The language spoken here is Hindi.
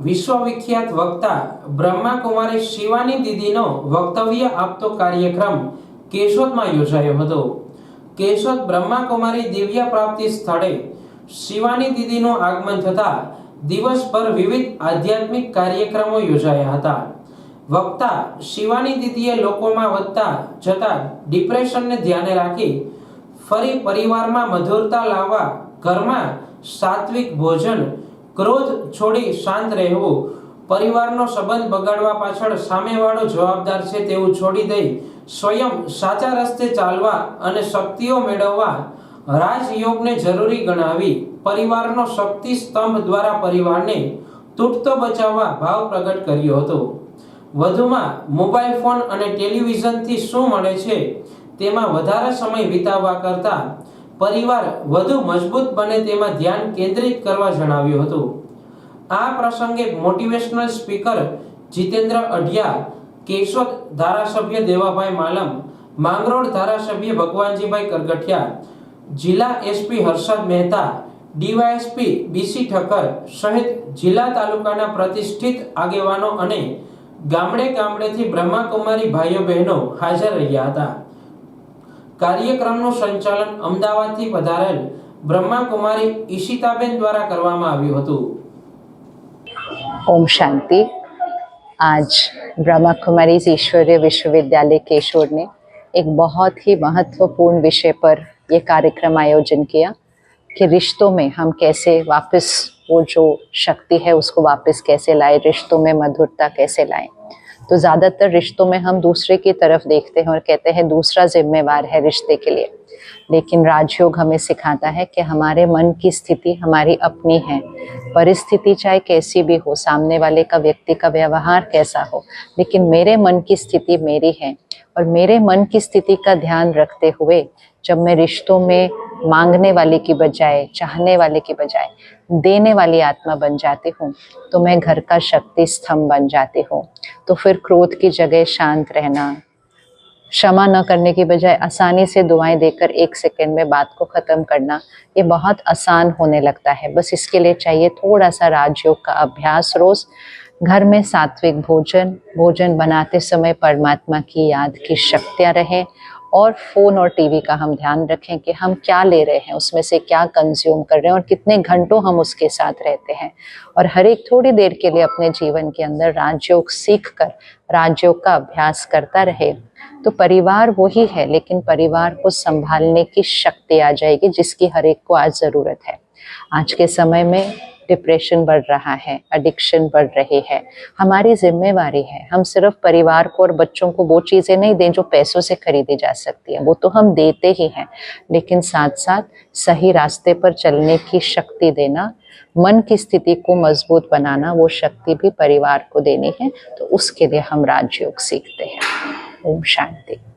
વિશ્વવિખ્યાત વક્તા બ્રહ્માકુમારી શિવાની દીદીનો વક્તવ્ય આપતો કાર્યક્રમ કેશોદમાં યોજાયો હતો. કેશોદ બ્રહ્માકુમારી દિવ્ય પ્રાપ્તિ સ્થળે શિવાની દીદીનું આગમન થતા દિવસભર વિવિધ આધ્યાત્મિક કાર્યક્રમો યોજાયા હતા. વક્તા શિવાની દીદીએ લોકોમાં વધતા જતા ડિપ્રેશનને ધ્યાને રાખી ફરી પરિવારમાં મધુરતા લાવવા, ઘરમાં સાત્વિક ભોજન, ક્રોધ છોડી શાંત રહેવું, પરિવારનો સંબંધ બગાડવા પાછળ સામેવાળો જવાબદાર છે તેવું છોડી દઈ સ્વયં સાચા રસ્તે ચાલવા અને શક્તિઓ મેળવવા રાજયોગને જરૂરી ગણાવી પરિવારનો શક્તિ સ્તંભ દ્વારા પરિવારને તૂટતો બચાવવા ભાવ પ્રગટ કર્યો હતો. વધુમાં મોબાઈલ ફોન અને ટેલિવિઝનથી શું મળે છે તેમાં વધારે સમય વિતાવવા કરતાં પરિવાર વધુ મજબૂત બને તેમાં ધ્યાન કેન્દ્રિત કરવા જણાવ્યું હતું. આ પ્રસંગે મોટિવેશનલ સ્પીકર જીતેન્દ્ર અઢિયા, કેશોદ ધારાસભ્ય દેવાભાઈ માલમ, માંગરોળ ધારાસભ્ય ભગવાનજીભાઈ કરગઠિયા, જિલ્લા SP Harshad Mehta, DYSP BC Thakkar સહિત જિલ્લા તાલુકાના પ્રતિષ્ઠિત આગેવાનો અને ગામડે ગામડેથી બ્રહ્માકુમારી ભાઈઓ બહેનો હાજર રહ્યા હતા. કાર્યક્રમનું સંચાલન અમદાવાદથી પધારેલ બ્રહ્માકુમારી ઈશિતાબેન દ્વારા કરવામાં આવ્યું હતું. ओम शांति। आज ब्रह्मा कुमारी ईश्वरीय विश्वविद्यालय केशोद ने एक बहुत ही महत्वपूर्ण विषय पर ये कार्यक्रम आयोजन किया कि रिश्तों में हम कैसे वापस वो जो शक्ति है उसको वापस कैसे लाए, रिश्तों में मधुरता कैसे लाएं। तो ज़्यादातर रिश्तों में हम दूसरे की तरफ देखते हैं और कहते हैं दूसरा जिम्मेवार है रिश्ते के लिए, लेकिन राजयोग हमें सिखाता है कि हमारे मन की स्थिति हमारी अपनी है। परिस्थिति चाहे कैसी भी हो, सामने वाले का व्यक्ति का व्यवहार कैसा हो, लेकिन मेरे मन की स्थिति मेरी है और मेरे मन की स्थिति का ध्यान रखते हुए जब मैं रिश्तों में मांगने वाले की बजाय, चाहने वाले की बजाय देने वाली आत्मा बन जाती हूँ तो मैं घर का शक्ति स्तंभ बन जाती हूँ. तो फिर क्रोध की जगह शांत रहना, क्षमा न करने की बजाय आसानी से दुआएं देकर 1 सेकंड में बात को ख़त्म करना, ये बहुत आसान होने लगता है. बस इसके लिए चाहिए थोड़ा सा राजयोग का अभ्यास. रोज़ घर में सात्विक भोजन बनाते समय परमात्मा की याद की शक्तियाँ रहें और फ़ोन और टीवी का हम ध्यान रखें कि हम क्या ले रहे हैं, उसमें से क्या कंज्यूम कर रहे हैं और कितने घंटों हम उसके साथ रहते हैं. और हर एक थोड़ी देर के लिए अपने जीवन के अंदर राजयोग सीख कर राजयोग का अभ्यास करता रहे तो परिवार वही है, लेकिन परिवार को संभालने की शक्ति आ जाएगी जिसकी हर एक को आज ज़रूरत है. आज के समय में डिप्रेशन बढ़ रहा है, एडिक्शन बढ़ रही है. हमारी जिम्मेवारी है हम सिर्फ परिवार को और बच्चों को वो चीज़ें नहीं दें जो पैसों से खरीदी जा सकती हैं, वो तो हम देते ही हैं, लेकिन साथ साथ सही रास्ते पर चलने की शक्ति देना, मन की स्थिति को मजबूत बनाना, वो शक्ति भी परिवार को देनी है. तो उसके लिए हम राजयोग सीखते हैं. ओम शांति.